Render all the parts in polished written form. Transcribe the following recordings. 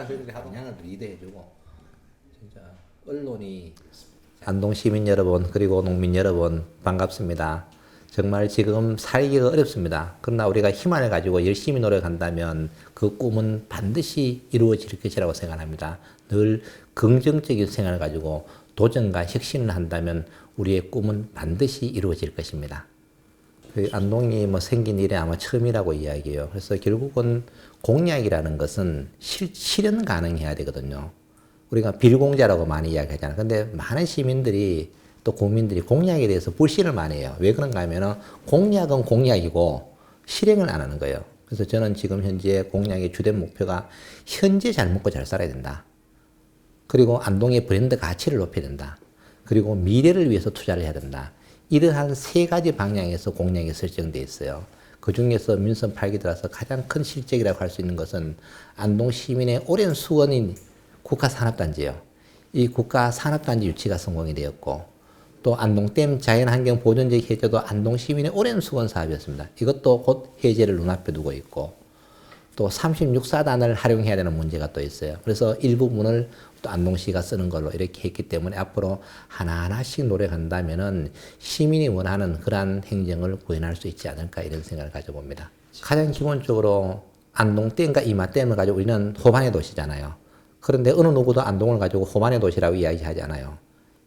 저희들이 하도 영향을 리드해주고 진짜 언론이 안동 시민 여러분 그리고 농민 여러분 반갑습니다. 정말 지금 살기가 어렵습니다. 그러나 우리가 희망을 가지고 열심히 노력한다면 그 꿈은 반드시 이루어질 것이라고 생각합니다. 늘 긍정적인 생각을 가지고 도전과 혁신을 한다면 우리의 꿈은 반드시 이루어질 것입니다. 안동이 생긴 일이 아마 처음이라고 이야기해요. 그래서 결국은 공약이라는 것은 실현 가능해야 되거든요. 우리가 빌공자라고 많이 이야기하잖아요. 근데 많은 시민들이 또 국민들이 공약에 대해서 불신을 많이 해요. 왜 그런가 하면은 공약은 공약이고 실행을 안 하는 거예요. 그래서 저는 지금 현재 공약의 주된 목표가 현재 잘 먹고 잘 살아야 된다. 그리고 안동의 브랜드 가치를 높여야 된다. 그리고 미래를 위해서 투자를 해야 된다. 이러한 세 가지 방향에서 공약이 설정되어 있어요. 그 중에서 민선 8기 들어서 가장 큰 실적이라고 할 수 있는 것은 안동 시민의 오랜 수원인 국가산업단지예요. 이 국가산업단지 유치가 성공이 되었고 또 안동댐 자연환경 보존적 해제도 안동 시민의 오랜 수건 사업이었습니다. 이것도 곧 해제를 눈앞에 두고 있고 또 36사단을 활용해야 되는 문제가 또 있어요. 그래서 일부분을 또 안동시가 쓰는 걸로 이렇게 했기 때문에 앞으로 하나하나씩 노력한다면은 시민이 원하는 그러한 행정을 구현할 수 있지 않을까 이런 생각을 가져봅니다. 가장 기본적으로 안동댐과 이마댐을 가지고 우리는 호반의 도시잖아요. 그런데 어느 누구도 안동을 가지고 호반의 도시라고 이야기하지 않아요.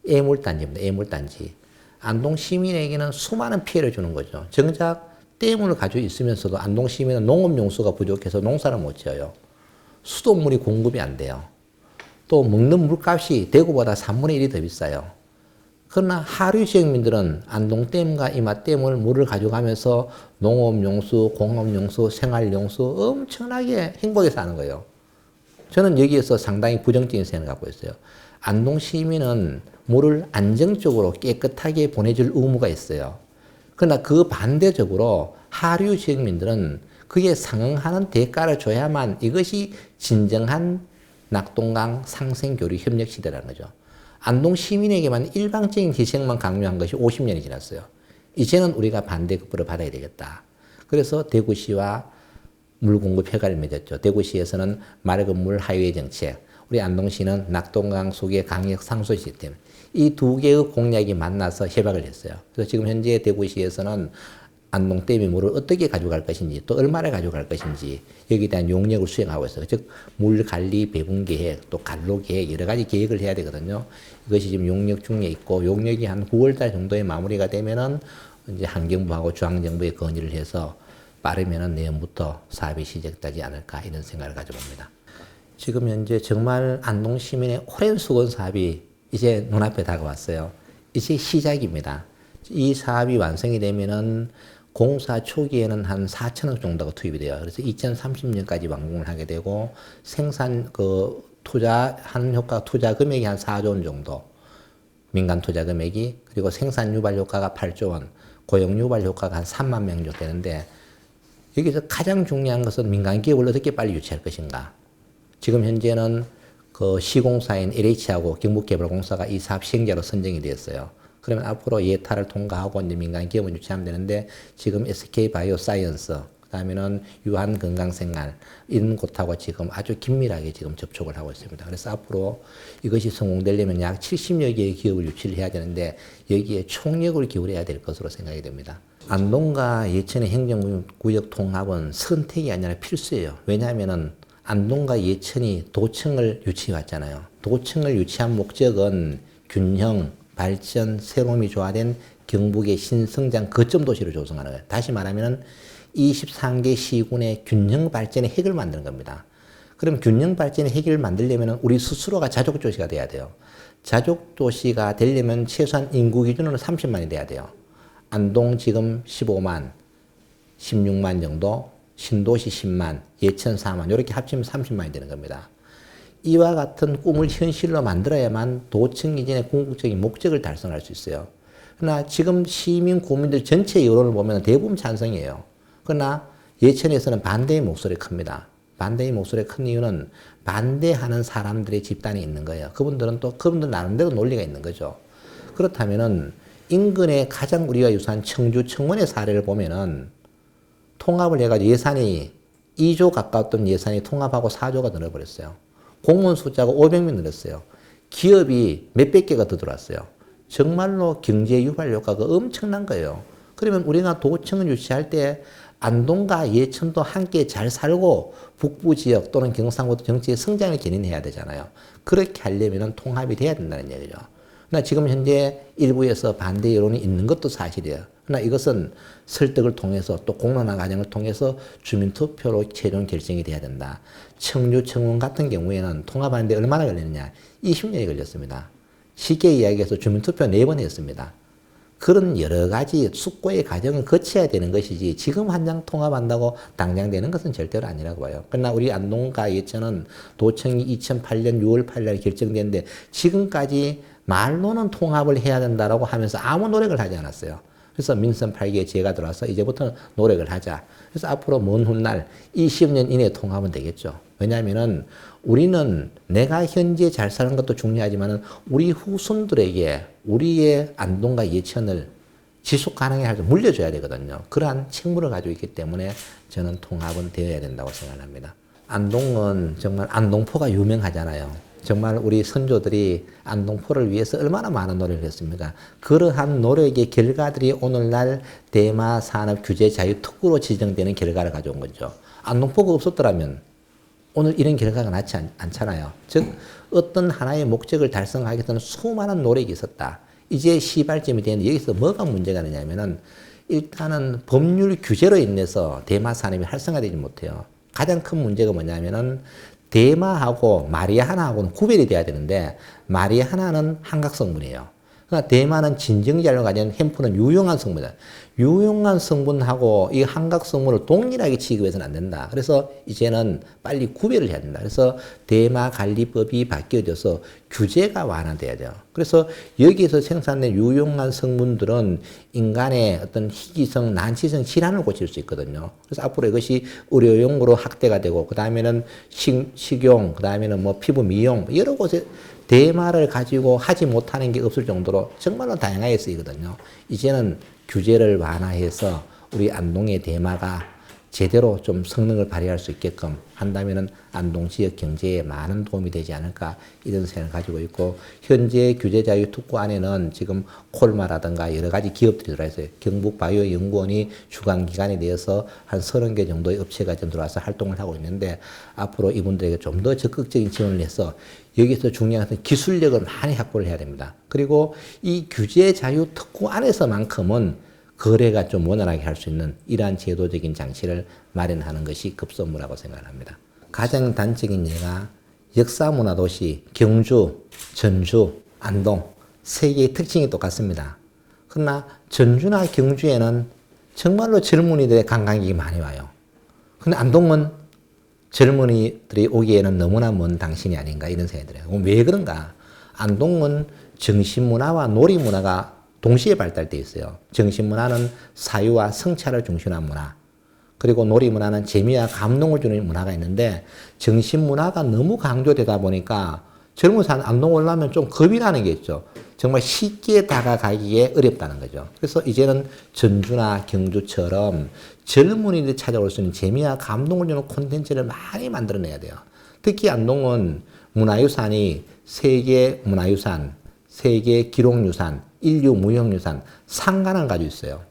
애물단지입니다. 애물단지. 안동 시민에게는 수많은 피해를 주는 거죠. 정작 댐을 가지고 있으면서도 안동 시민은 농업용수가 부족해서 농사를 못 지어요. 수돗물이 공급이 안 돼요. 또 먹는 물값이 대구보다 3분의 1이 더 비싸요. 그러나 하류 지역민들은 안동댐과 이마댐을 물을 가져가면서 농업용수, 공업용수, 생활용수 엄청나게 행복해 사는 거예요. 저는 여기에서 상당히 부정적인 생각을 갖고 있어요. 안동 시민은 물을 안정적으로 깨끗하게 보내줄 의무가 있어요. 그러나 그 반대적으로 하류 지역민들은 그에 상응하는 대가를 줘야만 이것이 진정한 낙동강 상생교류 협력 시대라는 거죠. 안동 시민에게만 일방적인 희생만 강요한 것이 50년이 지났어요. 이제는 우리가 반대급부를 받아야 되겠다. 그래서 대구시와 물공급 협약을 맺었죠. 대구시에서는 맑은 물 하이웨이 정책, 우리 안동시는 낙동강 속의 강력 상수 시스템, 이 두 개의 공약이 만나서 협약을 했어요. 그래서 지금 현재 대구시에서는 안동댐의 물을 어떻게 가져갈 것인지 또 얼마나 가져갈 것인지 여기에 대한 용역을 수행하고 있어요. 즉 물관리 배분 계획 또 간로 계획 여러 가지 계획을 해야 되거든요. 이것이 지금 용역 중에 있고 용역이 한 9월달 정도에 마무리가 되면은 이제 환경부하고 중앙정부에 건의를 해서 빠르면은 내년부터 사업이 시작되지 않을까 이런 생각을 가져봅니다. 지금 현재 정말 안동 시민의 오랜 수건 사업이 이제 눈앞에 다가왔어요. 이제 시작입니다. 이 사업이 완성이 되면은 공사 초기에는 한 4천억 정도가 투입이 돼요. 그래서 2030년까지 완공을 하게 되고 생산 투자하는 효과 투자 금액이 한 4조 원 정도. 민간 투자 금액이 그리고 생산 유발 효과가 8조 원, 고용 유발 효과가 한 3만 명 정도 되는데 여기서 가장 중요한 것은 민간 기업을 어떻게 빨리 유치할 것인가. 지금 현재는 그 시공사인 LH하고 경북개발공사가 이 사업 시행자로 선정이 되었어요. 그러면 앞으로 예타를 통과하고 이제 민간 기업을 유치하면 되는데 지금 SK바이오사이언스, 그다음에는 유한건강생활 이런 곳하고 지금 아주 긴밀하게 지금 접촉을 하고 있습니다. 그래서 앞으로 이것이 성공되려면 약 70여 개의 기업을 유치를 해야 되는데 여기에 총력을 기울여야 될 것으로 생각이 됩니다. 안동과 예천의 행정구역 통합은 선택이 아니라 필수예요. 왜냐하면은 안동과 예천이 도청을 유치해 왔잖아요. 도청을 유치한 목적은 균형, 발전, 새로움이 조화된 경북의 신성장 거점 도시를 조성하는 거예요. 다시 말하면 23개 시군의 균형 발전의 핵을 만드는 겁니다. 그럼 균형 발전의 핵을 만들려면 우리 스스로가 자족 도시가 돼야 돼요. 자족 도시가 되려면 최소한 인구 기준으로 30만이 돼야 돼요. 안동 지금 15만, 16만 정도, 신도시 10만, 예천 4만 이렇게 합치면 30만이 되는 겁니다. 이와 같은 꿈을 현실로 만들어야만 도청 이전의 궁극적인 목적을 달성할 수 있어요. 그러나 지금 시민 국민들 전체 여론을 보면 대부분 찬성이에요. 그러나 예천에서는 반대의 목소리가 큽니다. 반대의 목소리가 큰 이유는 반대하는 사람들의 집단이 있는 거예요. 그분들 나름대로 논리가 있는 거죠. 그렇다면은 인근의 가장 우리가 유사한 청주, 청원의 사례를 보면은 통합을 해가지고 예산이 2조 가까웠던 예산이 통합하고 4조가 늘어버렸어요. 공무원 숫자가 500명 늘었어요. 기업이 몇백 개가 더 들어왔어요. 정말로 경제 유발 효과가 엄청난 거예요. 그러면 우리가 도청을 유치할 때 안동과 예천도 함께 잘 살고 북부 지역 또는 경상북도 정치의 성장을 견인해야 되잖아요. 그렇게 하려면 통합이 돼야 된다는 얘기죠. 그러나 지금 현재 일부에서 반대 여론이 있는 것도 사실이에요. 그러나 이것은 설득을 통해서 또 공론화 과정을 통해서 주민투표로 최종 결정이 돼야 된다. 청주, 청원 같은 경우에는 통합하는데 얼마나 걸리느냐? 20년이 걸렸습니다. 쉽게 이야기해서 주민투표 4번 했습니다. 그런 여러 가지 숙고의 과정을 거쳐야 되는 것이지 지금 한 장 통합한다고 당장 되는 것은 절대로 아니라고 봐요. 그러나 우리 안동과 예천은 도청이 2008년 6월 8일 결정됐는데 지금까지 말로는 통합을 해야 된다라고 하면서 아무 노력을 하지 않았어요. 그래서 민선 8기에 제가 들어와서 이제부터는 노력을 하자. 그래서 앞으로 먼 훗날 20년 이내에 통합은 되겠죠. 왜냐하면은 우리는 내가 현재 잘 사는 것도 중요하지만은 우리 후손들에게 우리의 안동과 예천을 지속 가능하게 할 때 물려줘야 되거든요. 그러한 책무를 가지고 있기 때문에 저는 통합은 되어야 된다고 생각합니다. 안동은 정말 안동포가 유명하잖아요. 정말 우리 선조들이 안동포를 위해서 얼마나 많은 노력을 했습니까? 그러한 노력의 결과들이 오늘날 대마산업규제자유특구로 지정되는 결과를 가져온 거죠. 안동포가 없었더라면 오늘 이런 결과가 나지 않잖아요. 즉 어떤 하나의 목적을 달성하기 위해서는 수많은 노력이 있었다. 이제 시발점이 되는데 여기서 뭐가 문제가 되냐면은 일단은 법률 규제로 인해서 대마산업이 활성화되지 못해요. 가장 큰 문제가 뭐냐면은 대마하고 마리아하나하고는 구별이 돼야 되는데 마리아하나는 한각 성분이에요. 그러니까 대마는 진정제를 가진 햄프는 유용한 성분이다. 유용한 성분하고 이 한각 성분을 동일하게 취급해서는 안 된다. 그래서 이제는 빨리 구별을 해야 된다. 그래서 대마 관리법이 바뀌어져서 규제가 완화돼야 돼요. 그래서 여기에서 생산된 유용한 성분들은 인간의 어떤 희귀성, 난치성 질환을 고칠 수 있거든요. 그래서 앞으로 이것이 의료용으로 확대가 되고, 그 다음에는 식용, 그 다음에는 뭐 피부 미용, 여러 곳에 대마를 가지고 하지 못하는 게 없을 정도로 정말로 다양하게 쓰이거든요. 이제는 규제를 완화해서 우리 안동의 대마가 제대로 좀 성능을 발휘할 수 있게끔 한다면은 안동 지역 경제에 많은 도움이 되지 않을까 이런 생각을 가지고 있고, 현재 규제자유특구 안에는 지금 콜마라든가 여러 가지 기업들이 들어와 있어요. 경북바이오연구원이 주관기관이 되어서 한 30개 정도의 업체가 좀 들어와서 활동을 하고 있는데, 앞으로 이분들에게 좀 더 적극적인 지원을 해서 여기서 중요한 것은 기술력을 많이 확보를 해야 됩니다. 그리고 이 규제자유특구 안에서만큼은 거래가 좀 원활하게 할 수 있는 이러한 제도적인 장치를 마련하는 것이 급선무라고 생각합니다. 가장 단적인 예가 역사문화도시 경주, 전주, 안동 세 개의 특징이 똑같습니다. 그러나 전주나 경주에는 정말로 젊은이들의 관광객이 많이 와요. 근데 안동은 젊은이들이 오기에는 너무나 먼 당신이 아닌가 이런 생각이 들어요. 왜 그런가? 안동은 정신문화와 놀이문화가 동시에 발달되어 있어요. 정신문화는 사유와 성찰을 중심으로 한 문화, 그리고 놀이문화는 재미와 감동을 주는 문화가 있는데, 정신문화가 너무 강조되다 보니까 젊은 사람 안동 올라오면 좀 겁이 나는 게 있죠. 정말 쉽게 다가가기에 어렵다는 거죠. 그래서 이제는 전주나 경주처럼 젊은이들이 찾아올 수 있는 재미와 감동을 주는 콘텐츠를 많이 만들어내야 돼요. 특히 안동은 문화유산이 세계 문화유산, 세계 기록유산, 인류 무형유산 상관을 가지고 있어요.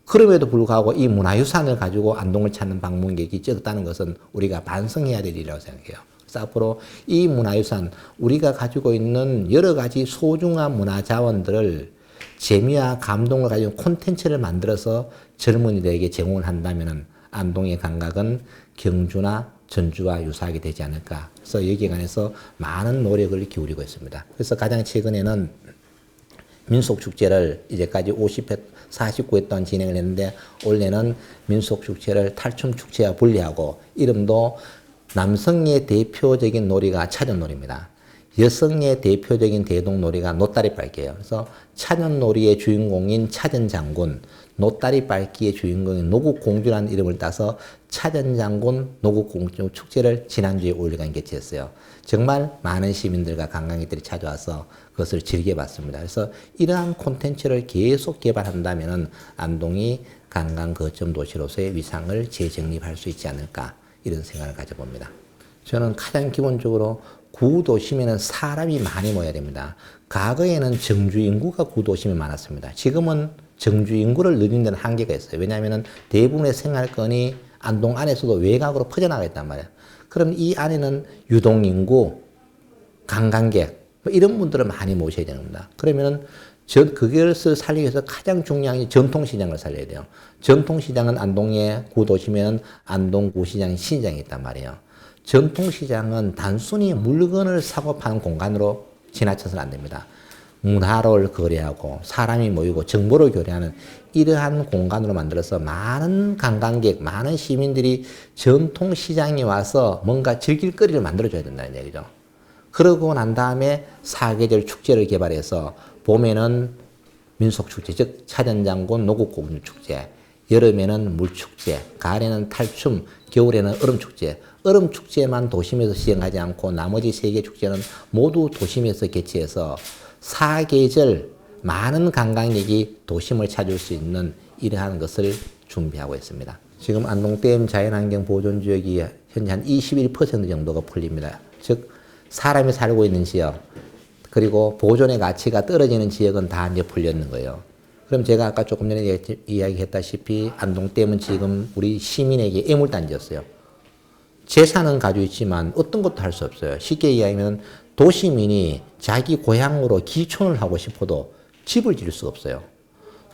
그럼에도 불구하고 이 문화유산을 가지고 안동을 찾는 방문객이 적다는 것은 우리가 반성해야 될 일이라고 생각해요. 그래서 앞으로 이 문화유산, 우리가 가지고 있는 여러 가지 소중한 문화자원들을 재미와 감동을 가지고 콘텐츠를 만들어서 젊은이들에게 제공을 한다면 안동의 감각은 경주나 전주와 유사하게 되지 않을까. 그래서 여기에 관해서 많은 노력을 기울이고 있습니다. 그래서 가장 최근에는 민속축제를 이제까지 50회, 49회 동안 진행을 했는데, 올해는 민속축제를 탈춤축제와 분리하고 이름도 남성의 대표적인 놀이가 차전놀이입니다. 여성의 대표적인 대동놀이가 노다리 밟기예요. 그래서 차전놀이의 주인공인 차전장군, 노다리 밟기의 주인공인 노국공주라는 이름을 따서 차전장군 노국공주 축제를 지난주에 5일간 개최했어요. 정말 많은 시민들과 관광객들이 찾아와서 그것을 즐겨봤습니다. 그래서 이러한 콘텐츠를 계속 개발한다면 안동이 관광 거점 도시로서의 위상을 재정립할 수 있지 않을까 이런 생각을 가져봅니다. 저는 가장 기본적으로 구도심에는 사람이 많이 모여야 됩니다. 과거에는 정주 인구가 구도심에 많았습니다. 지금은 정주 인구를 늘리는 데는 한계가 있어요. 왜냐하면 대부분의 생활권이 안동 안에서도 외곽으로 퍼져나가 있단 말이에요. 그럼 이 안에는 유동인구, 관광객 뭐 이런 분들을 많이 모셔야 됩니다. 그러면은 그것을 살리기 위해서 가장 중요한 게 전통시장을 살려야 돼요. 전통시장은 안동의 구도심에는 안동구시장 신시장이 있단 말이에요. 전통시장은 단순히 물건을 사고 파는 공간으로 지나쳐서는 안 됩니다. 문화를 거래하고 사람이 모이고 정보를 교류하는 이러한 공간으로 만들어서 많은 관광객, 많은 시민들이 전통시장에 와서 뭔가 즐길 거리를 만들어줘야 된다는 얘기죠. 그러고 난 다음에 사계절 축제를 개발해서 봄에는 민속축제, 즉 차전장군 노국공주축제, 여름에는 물축제, 가을에는 탈춤, 겨울에는 얼음축제. 얼음축제만 도심에서 시행하지 않고 나머지 세 개 축제는 모두 도심에서 개최해서 사계절 많은 관광객이 도심을 찾을 수 있는 이러한 것을 준비하고 있습니다. 지금 안동댐 자연환경 보존지역이 현재 한 21% 정도가 풀립니다. 즉 사람이 살고 있는 지역 그리고 보존의 가치가 떨어지는 지역은 다 이제 풀렸는 거예요. 그럼 제가 아까 조금 전에 이야기했다시피 안동댐은 지금 우리 시민에게 애물단지였어요. 재산은 가지고 있지만 어떤 것도 할 수 없어요. 쉽게 이야기하면 도시민이 자기 고향으로 기촌을 하고 싶어도 집을 지을 수가 없어요.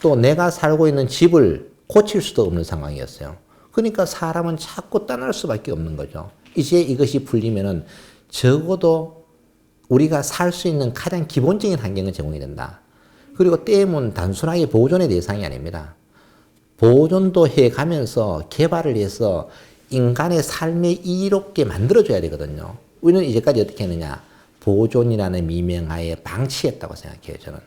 또 내가 살고 있는 집을 고칠 수도 없는 상황이었어요. 그러니까 사람은 자꾸 떠날 수밖에 없는 거죠. 이제 이것이 풀리면은 적어도 우리가 살 수 있는 가장 기본적인 환경은 제공이 된다. 그리고 댐은 단순하게 보존의 대상이 아닙니다. 보존도 해가면서 개발을 해서 인간의 삶에 이롭게 만들어줘야 되거든요. 우리는 이제까지 어떻게 했느냐. 보존이라는 미명하에 방치했다고 생각해요, 저는.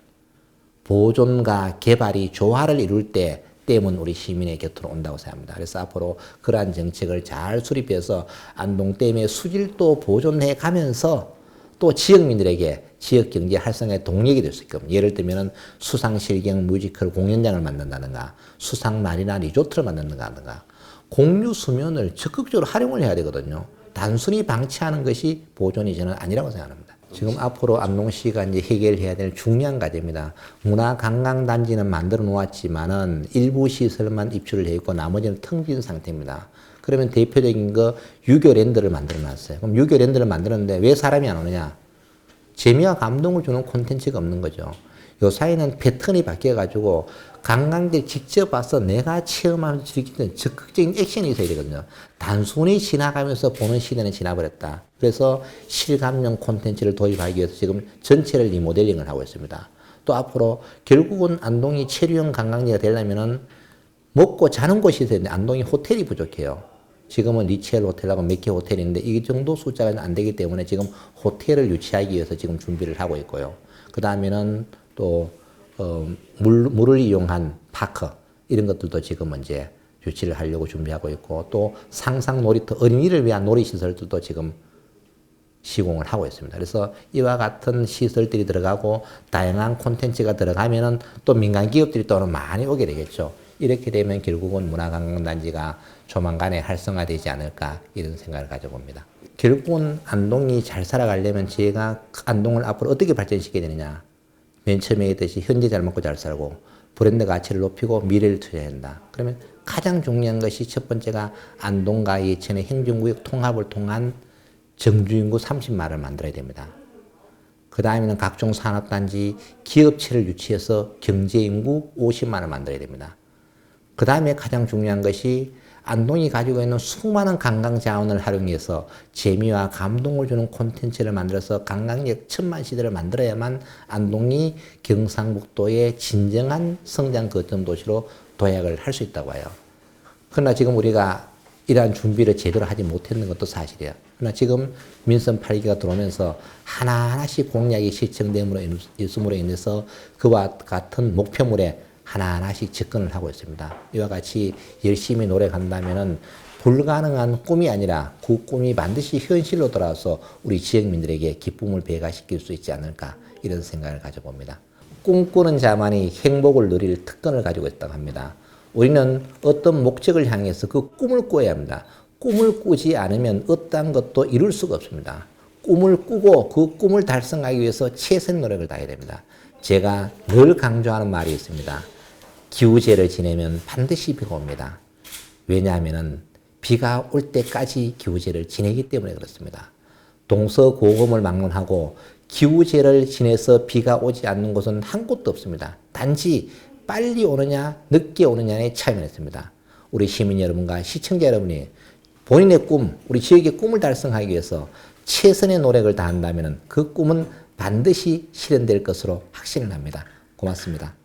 보존과 개발이 조화를 이룰 때 댐은 우리 시민의 곁으로 온다고 생각합니다. 그래서 앞으로 그러한 정책을 잘 수립해서 안동댐의 수질도 보존해 가면서 또 지역민들에게 지역 경제 활성화의 동력이 될 수 있게끔 예를 들면 수상실경 뮤지컬 공연장을 만든다든가 수상마리나 리조트를 만든다든가 공유 수면을 적극적으로 활용을 해야 되거든요. 단순히 방치하는 것이 보존이 저는 아니라고 생각합니다. 지금 앞으로 안동시가 이제 해결해야 될 중요한 과제입니다. 문화관광단지는 만들어 놓았지만은 일부 시설만 입주를 해 있고 나머지는 텅 빈 상태입니다. 그러면 대표적인 거 유교랜드를 만들어 놨어요. 그럼 유교랜드를 만들었는데 왜 사람이 안 오느냐? 재미와 감동을 주는 콘텐츠가 없는 거죠. 요사이는 패턴이 바뀌어가지고 관광객 직접 와서 내가 체험하면서 즐기는 적극적인 액션이 있어야 되거든요. 단순히 지나가면서 보는 시대는 지나버렸다. 그래서 실감용 콘텐츠를 도입하기 위해서 지금 전체를 리모델링을 하고 있습니다. 또 앞으로 결국은 안동이 체류형 관광지가 되려면은 먹고 자는 곳이 있어야 되는데 안동이 호텔이 부족해요. 지금은 리첼 호텔하고 맥케 호텔인데 이 정도 숫자가 안 되기 때문에 지금 호텔을 유치하기 위해서 지금 준비를 하고 있고요. 그 다음에는 또 물을 이용한 파크 이런 것들도 지금 이제 유치를 하려고 준비하고 있고 또 상상 놀이터 어린이를 위한 놀이시설들도 지금 시공을 하고 있습니다. 그래서 이와 같은 시설들이 들어가고 다양한 콘텐츠가 들어가면은 또 민간 기업들이 또 많이 오게 되겠죠. 이렇게 되면 결국은 문화관광단지가 조만간에 활성화되지 않을까 이런 생각을 가져봅니다. 결국은 안동이 잘 살아가려면 제가 안동을 앞으로 어떻게 발전시켜야 되느냐. 맨 처음에 얘기했듯이 현재 잘 먹고 잘 살고 브랜드 가치를 높이고 미래를 투자해야 한다. 그러면 가장 중요한 것이 첫 번째가 안동과 예천의 행정구역 통합을 통한 정주인구 30만을 만들어야 됩니다. 그 다음에는 각종 산업단지, 기업체를 유치해서 경제인구 50만을 만들어야 됩니다. 그 다음에 가장 중요한 것이 안동이 가지고 있는 수많은 관광 자원을 활용해서 재미와 감동을 주는 콘텐츠를 만들어서 관광객 1000만 시대를 만들어야만 안동이 경상북도의 진정한 성장 거점 도시로 도약을 할 수 있다고 해요. 그러나 지금 우리가 이러한 준비를 제대로 하지 못했는 것도 사실이에요. 그러나 지금 민선 8기가 들어오면서 하나하나씩 공약이 실천됨으로 인해서 그와 같은 목표물에 하나하나씩 접근을 하고 있습니다. 이와 같이 열심히 노력한다면은 불가능한 꿈이 아니라 그 꿈이 반드시 현실로 돌아와서 우리 지역민들에게 기쁨을 배가시킬 수 있지 않을까 이런 생각을 가져봅니다. 꿈꾸는 자만이 행복을 누릴 특권을 가지고 있다고 합니다. 우리는 어떤 목적을 향해서 그 꿈을 꿔야 합니다. 꿈을 꾸지 않으면 어떠한 것도 이룰 수가 없습니다. 꿈을 꾸고 그 꿈을 달성하기 위해서 최선의 노력을 다해야 됩니다. 제가 늘 강조하는 말이 있습니다. 기우제를 지내면 반드시 비가 옵니다. 왜냐하면 비가 올 때까지 기우제를 지내기 때문에 그렇습니다. 동서고금을 막론하고 기우제를 지내서 비가 오지 않는 곳은 한 곳도 없습니다. 단지 빨리 오느냐 늦게 오느냐의 차이만 있습니다. 우리 시민 여러분과 시청자 여러분이 본인의 꿈, 우리 지역의 꿈을 달성하기 위해서 최선의 노력을 다한다면 그 꿈은 반드시 실현될 것으로 확신을 합니다. 고맙습니다.